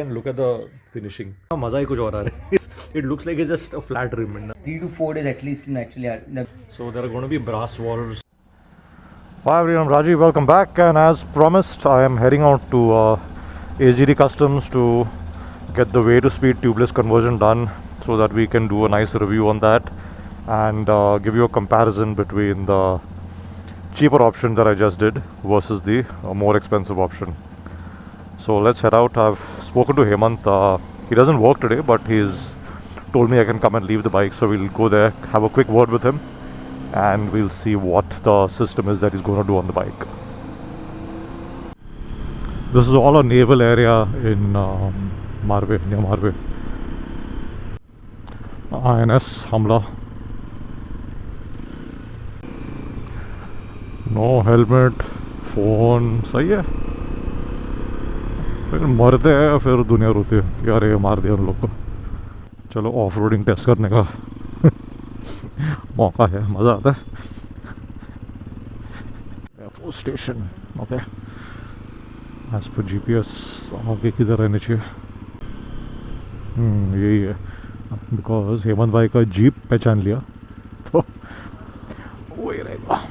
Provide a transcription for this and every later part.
And look at the finishing. Maza hi kuch aur aa raha hai. It looks like it's just a flat rim. 3 to 4 days at least to actually. So there are going to be brass walls. Hi everyone, Rajiv, welcome back. And as promised, I am heading out to HGD Customs to get the way to speed tubeless conversion done, so that we can do a nice review on that and give you a comparison between the cheaper option that I just did versus the more expensive option. So let's head out. I've spoken to Hemant. He doesn't work today, but he's told me I can come and leave the bike. So we'll go there, have a quick word with him, and we'll see what the system is that he's going to do on the bike. This is all a naval area in Marve, near Marve. INS Hamla. No helmet, phone, सही है. फिर मरते हैं, फिर दुनिया रोती है कि अरे मार दिया उन लोग को. चलो ऑफ रोडिंग टेस्ट करने का मौका है, मज़ा आता है. Air force station, okay. एज पर GPS आगे किधर रहने चाहिए. यही है, बिकॉज हेमंत भाई का जीप पहचान लिया तो वही रहेगा.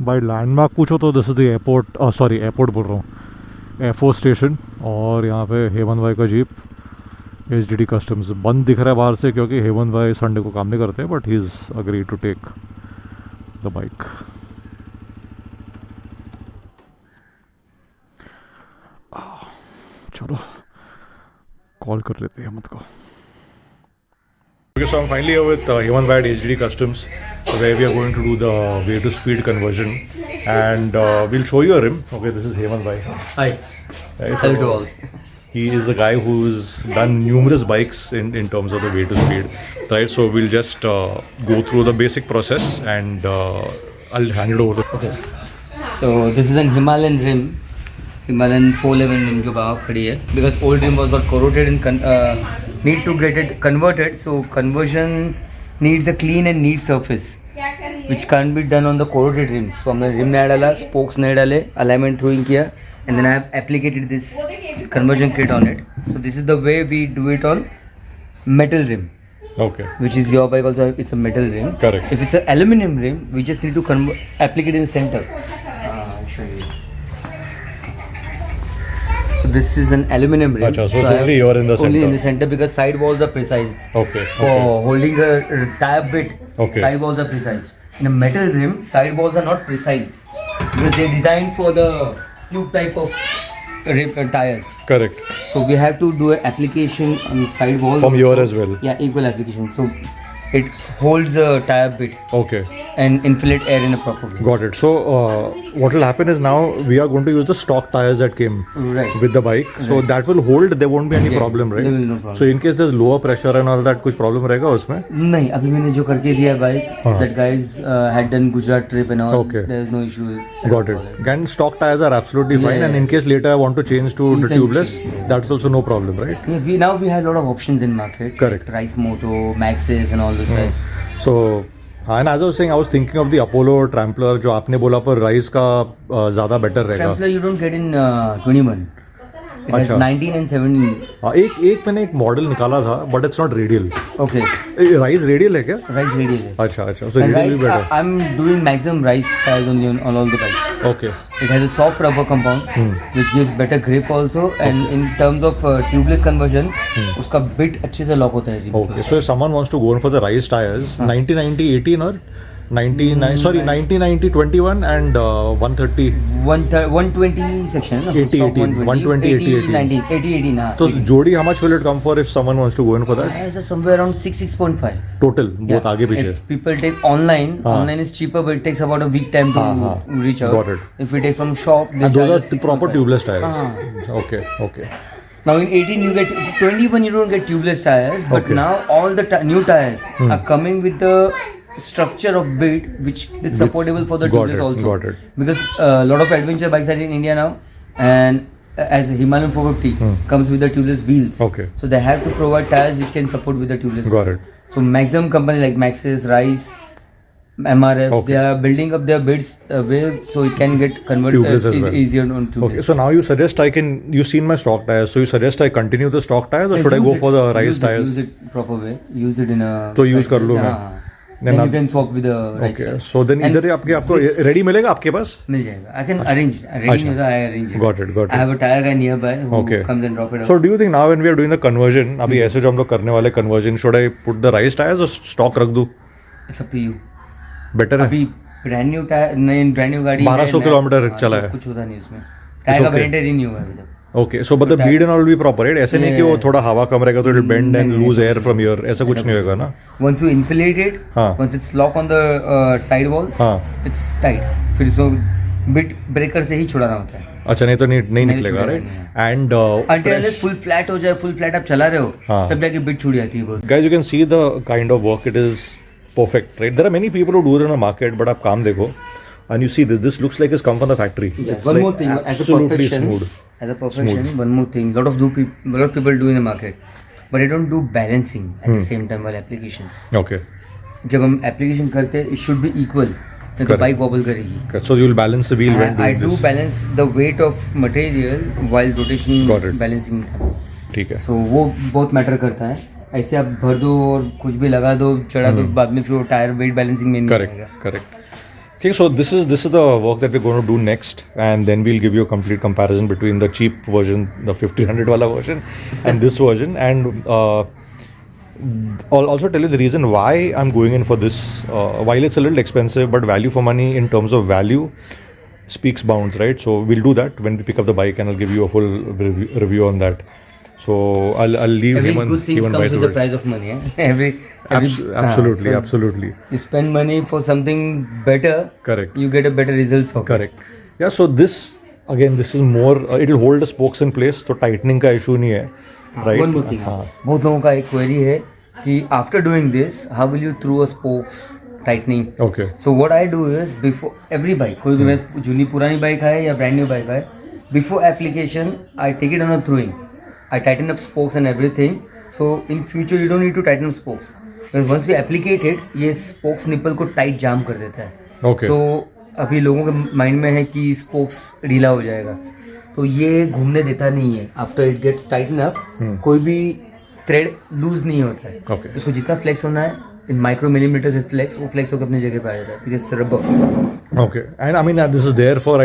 बाई लैंडमार्क पूछो तो this is the airport, sorry airport बोल रहा हूँ, एयरफोर्स स्टेशन. और यहाँ पे हेमंत भाई का जीप HGD कस्टम्स बंद दिख रहा है बाहर से, क्योंकि हेमंत भाई संडे को काम नहीं करते, but he is agree to take the bike. चलो कॉल कर लेते हैं हेमंत को. Okay, so I'm finally here with Hemant Bhai at HGD Customs, where we are going to do the way to speed conversion, and we'll show you a rim. Okay, this is Hemant Bhai. Hi. Right, Hello to all. He is a guy who's done numerous bikes in terms of the way to speed. Right, so we'll just go through the basic process, and I'll hand it over to. Okay. So this is an Himalayan rim, Himalayan 411 rim जो बाहर खड़ी है. Because old rim was got corroded and need to get it converted. So conversion needs a clean and neat surface, which can't be done on the corroded rim. So हमने rim नहीं डाला, spokes नहीं डाले, alignment throwing किया, and then I have applicated this conversion kit on it. So this is the way we do it on metal rim. Okay. Which is your bike also, it's a metal rim. Correct. If it's an aluminum rim, we just need to apply it in the center. I'll show you. So this is an aluminum rim. Achha, so it's only here in the center. Only in the center, because side walls are precise. Okay. For holding a tire bit, Okay. side walls are precise. In a metal rim, side walls are not precise, because they're designed for the tube type of rim tires. Correct. So we have to do an application on side wall. From here as well. Yeah, equal application. So it holds the tire bit Okay. and inflate air in a proper way. Got it. So what will happen is, now we are going to use the stock tires that came Right. with the bike. So that will hold. There won't be any Yeah, problem, right? there will be no problem. So in case there's lower pressure and all that, कुछ problem रहेगा उसमें? नहीं, अभी मैंने जो करके दिया bike, हाँ. that guys had done Gujarat trip and all. Okay. There is no issue. Got it. And stock tires are absolutely fine. Yeah, And in case later I want to change to You the can tubeless, change. that's also no problem, right? Yeah, we have a lot of options in market. Correct. Like Rice Moto, Maxis and all those guys. So and as I was saying, I was thinking of the Apollo Trampler, जो आपने बोला पर Rise का ज़्यादा better रहेगा. Trampler you don't get in 21. It has अच्छा. 19 and 17. एक मैंने एक मॉडल निकाला था, but it's not radial. Okay. Rise radial है क्या? Rice radial है. अच्छा. So And radial भी rice, better. I'm doing maximum rice tires only on all the bikes. Okay. It has a soft rubber compound, which gives better grip also. And in terms of tubeless conversion, उसका bit अच्छे से lock होता है rim Okay. So if someone wants to go in for the Rise tires, 1990 18 or 1990 21 and 130 120 section. 80 18 120 80 18. 19 80 18 हाँ. So Jodi, how much will it come for if someone wants to go in for that? It's somewhere around 6.5. Total, both आगे पीछे. If people take online, online is cheaper, but it takes about a week time to reach out. Got it. If we take from shop, they And those charge are us proper 6.5. tubeless tires. Okay. Now in 18 you get 21 you don't get tubeless tires, but Okay. now all the new tires are coming with the structure of bit which is supportable for the Got tubeless it, also. got it. Because a lot of adventure bikes are in India now, and as Himalayan 450 comes with the tubeless wheels. Okay. So they have to provide tires which can support with the tubeless. Got it. So maximum company like Maxis, Rice, MRF. Okay. They are building up their beds way so it can get converted Tubeless as well. easier on tubeless. Okay, so now you suggest you've seen my stock tires, so you suggest I continue the stock tires or should I go for the rise tires? Use it proper way. Use it in a. So use कर लूँ मैं. Then you can swap with the rise Okay, tires. so then इधर आपको ready मिलेगा आपके पास? मिल जाएगा. I can arrange. Ready I arrange it. Got it. I have a tire guy nearby who Okay. comes and drop it off. So do you think now when we are doing the conversion, अभी ऐसे जो हम लोग करने वाले conversion, should I put the rise tires or stock रख दूँ? It's up to you. Better है? अभी ब्रांड न्यू टायर नई ब्रांड न्यू गाड़ी 1200 किलोमीटर चला है. कुछ होता नहीं उसमें. टायर का वेरिएंट ही नहीं हुआ अभी तक. Okay, so but the bead and all will be proper, right? ऐसे नहीं कि वो थोड़ा हवा कम रहेगा तो it'll bend and lose air from here. ऐसा कुछ नहीं होगा ना? Once you inflate it, once it's lock on the side wall, it's tight. फिर इसको bit breaker से ही छुड़ाना होता है. अच्छा नहीं तो नहीं निकलेगा, right? And until full flat हो जाए, full flat आप चला रहे हो, तब जाके bit छूट जाती है बहुत. Guys, you can see the kind of work it is perfect, right? There are many people who do it in the market, but आप काम देखो, and you see this looks like it's come from the factory. Yeah. One more thing, as a perfection. Smooth. As a perfection, one more thing, lot of people do in the market, but they don't do balancing at the same time while application. Okay. जब हम application करते हैं, it should be equal. नहीं तो bike wobble करेगी. Okay. So you will balance the wheel when doing I do this. balance the weight of material while rotation balancing. ठीक है. So वो बहुत matter करता है. ऐसे आप भर दो और कुछ भी लगा दो, चढ़ा दो, बाद में फिर वो टायर weight balancing में नहीं आएगा. Correct. Okay, so this is the work that we're going to do next, and then we'll give you a complete comparison between the cheap version, the 1500 wala version, and this version, and I'll also tell you the reason why I'm going in for this. While it's a little expensive, but value for money in terms of value speaks bounds, right? So we'll do that when we pick up the bike, and I'll give you a full review on that. So I'll leave every Hemant. Good thing comes with the price of money. Absolutely. You spend money for something better. Correct. You get a better results. Correct. Yeah. So this is more. It'll hold the spokes in place. So tightening का issue नहीं है. Right. One more thing. बहुत लोगों का एक query है कि after doing this, how will you throw a spokes tightening? Okay. So what I do is before every bike, कोई भी मेरी जूनी पुरानी बाइक है या brand new बाइक है, before application I take it on a throwing. I tighten up spokes and everything. So in future you don't need to tighten up spokes. Because once we applicate it, ये spokes nipple को tight जाम कर देता है. Okay. तो अभी लोगों के mind में है कि spokes ढीला हो जाएगा. तो ये घूमने देता नहीं है. After it gets tightened up, कोई भी thread lose नहीं होता है. Okay. इसको जितना flex होना है, in micro millimeters is flex, वो flex होकर अपनी जगह पे आ जाता है. Because it's rubber. Okay. And I mean this is there for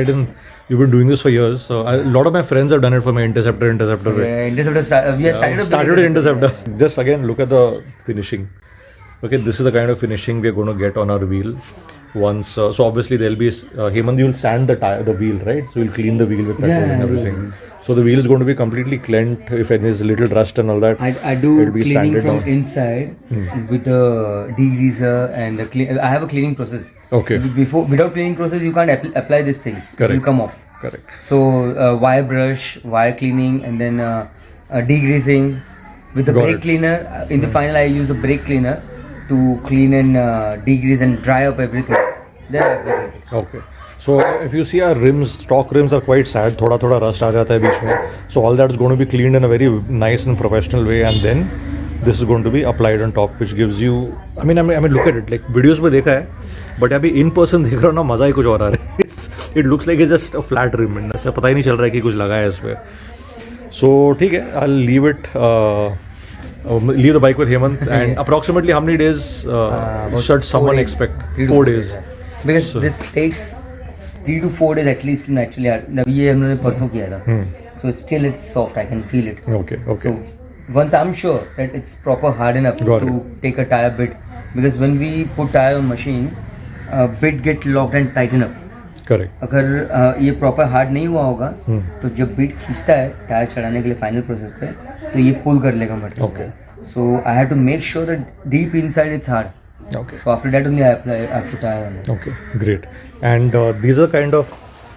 you've been doing this for years. So a lot of my friends have done it for my Interceptor. Yeah, Interceptor. We have started with Interceptor. Just again look at the finishing. Okay, this is the kind of finishing we're going to get on our wheel. Once, so obviously there'll be Hemant, you'll sand the wheel, right? So you'll clean the wheel with petrol and everything. Yeah. So the wheel is going to be completely cleaned. If there's little rust and all that, I do cleaning from inside with the degreaser and the I have a cleaning process. Okay. Without cleaning process, you can't apply these things. Correct. You come off. Correct. So wire brush, wire cleaning, and then degreasing with the brake cleaner. In the final, I use the brake cleaner to clean and degrease and dry up everything. Then I apply it. Okay. So if you see our rims, stock rims are quite sad. थोड़ा rust आ जाता है बीच में. So all that is going to be cleaned in a very nice and professional way, and then this is going to be applied on top, which gives you. I mean, look at it. Like videos में देखा है, but अभी in person देख रहा हूँ ना, मजा ही कुछ और आ रहा है. It looks like it's just a flat rim. ऐसा पता ही नहीं चल रहा है कि कुछ लगा है इस पे. So ठीक है, I'll leave it. Leave the bike with Hemant, and approximately how many days should someone expect? 4 days. Because this takes 3 to 4 days at least to actually. ये हमने परसों किया था. So still it's soft. I can feel it. Okay. So once I'm sure that it's proper hard enough to take a tire bit, because when we put tire on machine, bit get locked and tighten up. Correct. अगर ये proper hard नहीं हुआ होगा तो जब beat खींचता है tyre चढ़ाने के लिए फाइनल प्रोसेस पे तो ये पुल कर लेगा material. Okay. So I have to make sure that deep inside it's hard. Okay. So after that only I put tire on it. Okay, great. And these are kind of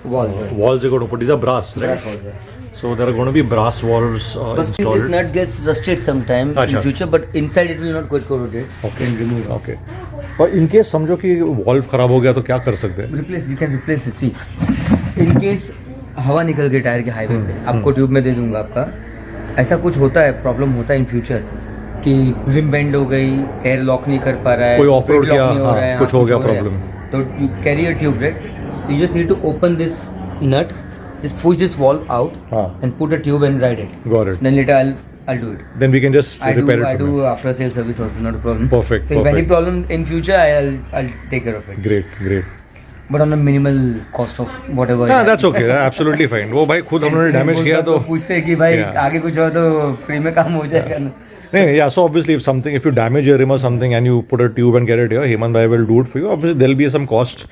walls you're going to put. These are brass, right? Brass walls, yeah. So there are going to be brass walls But still installed. this nut gets rusted sometime in future, but inside it will not get corroded. Okay. Can remove it. Okay. और in case समझो कि valve खराब हो गया तो क्या कर सकते हैं? We can replace it. See, in case हवा निकल गई टायर के हाईवे पे, आपको ट्यूब में दे दूंगा आपका. ऐसा कुछ होता है, प्रॉब्लम होता है इन फ्यूचर, कि रिम बेंड हो गई, एयर लॉक नहीं कर पा रहा है, कोई off-road weight lock किया, नहीं हो हाँ, रहा है, कुछ हो गया रहा है, problem. तो you carry a tube, right? So you just need to open this nut, just push this valve out and put a tube and ride it. Got it. Then later I'll do it. Then we can just repair it. I do after sale service also, not a problem. Perfect. So if any problem in future, I'll take care of it. Great. But on a minimal cost of whatever. हाँ, that's okay. That's absolutely fine. वो भाई खुद हमने damage किया तो पूछते हैं कि भाई आगे कुछ हो तो फ्री में काम हो जाएगा ना. Yeah, so obviously if you damage your rim or something and you put a tube and get it here, Hemant bhai will do it for you. Obviously there'll be some cost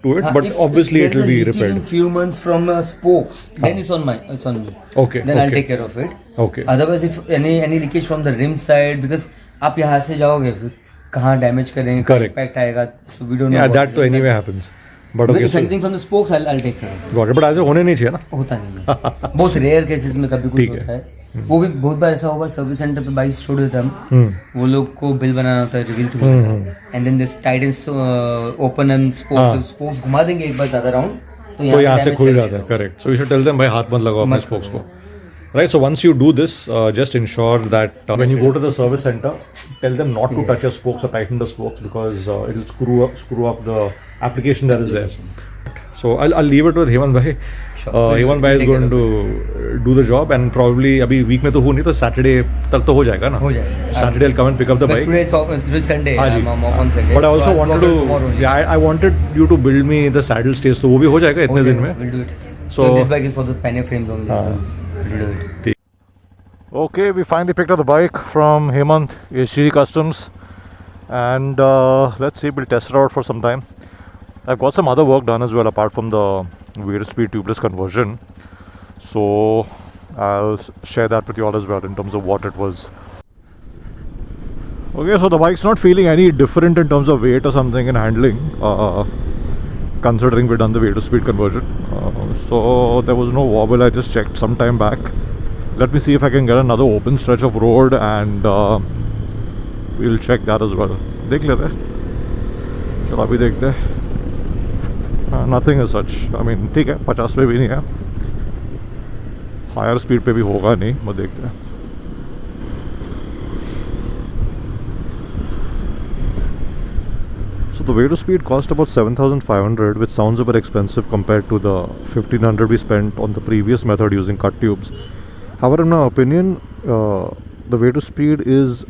to it, but obviously it will be repaired. In few months from spokes, then it's on me. Okay. Then I'll take care of it. Okay. Otherwise, if any leakage from the rim side, because आप यहाँ से जाओगे फिर कहाँ damage करेंगे, Correct. Impact आएगा, so we don't know. Yeah, that to anyway happens. But okay, if anything from the spokes, I'll take care of it. got it. But ऐसे होने नहीं चाहिए ना. होता नहीं है. बहुत रेयर केसेस में कभी कुछ होता है. वो भी बहुत बार ऐसा होगा, सर्विस सेंटर पे बाइक छोड़ देता हम, वो लोग को बिल बनाना होता है, reveal to and then this tightens open and spokes घुमा देंगे एक बार ज्यादा राउंड तो यहाँ से खुल जाता है. Correct. So you should tell them भाई हाथ मत लगाओ अपने स्पोक्स को. Right, so once you do this, just ensure that when you go to the service center, tell them not to touch your spokes or tighten the spokes because it'll screw up the application that is there. So I'll leave it with Hemant bhai. Hemant bhai is going to do the job and probably अभी week में तो हो नहीं तो Saturday तक तो हो जाएगा ना. हो जाएगा. Saturday I'll come and pick up the bike. Today Sunday. I'm off on Sunday. But I also wanted to, I wanted you to build me the saddle stays तो वो भी हो जाएगा इतने दिन में. We'll do it. So this bike is for the pannier frames only. We'll do it. Okay, we finally picked up the bike from Hemant HG Customs and let's see, we'll test it out for some time. I've got some other work done as well apart from the weight to speed tubeless conversion, so I'll share that with you all as well in terms of what it was. Okay, so the bike's not feeling any different in terms of weight or something in handling, considering we've done the weight to speed conversion. So there was no wobble. I just checked some time back. Let me see if I can get another open stretch of road and we'll check that as well. देख लेते हैं. चलो अभी देखते हैं. Nothing as such. I mean ठीक है, 50 पे भी नहीं है. हायर स्पीड पे भी होगा नहीं, मैं देखते हैं. So the way to speed cost about 7,500, which sounds a bit expensive compared to the 1,500 we spent on the previous method using cut tubes. However, in my opinion, the way to speed is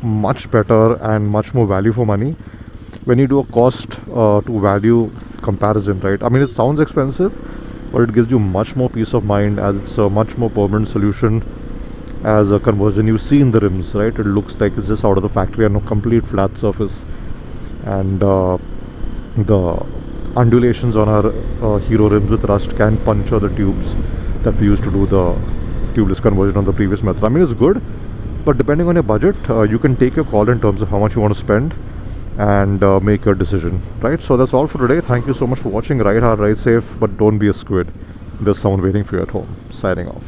much better and much more value for money when you do a cost to value comparison, right? I mean, it sounds expensive, but it gives you much more peace of mind as it's a much more permanent solution as a conversion. You see in the rims, right? It looks like it's just out of the factory and a complete flat surface. And the undulations on our Hero rims with rust can puncture the tubes that we used to do the tubeless conversion on the previous method. I mean, it's good, but depending on your budget, you can take your call in terms of how much you want to spend and make your decision, right? So that's all for today. Thank you so much for watching. Ride hard, ride safe, but don't be a squid. There's someone waiting for you at home. Signing off.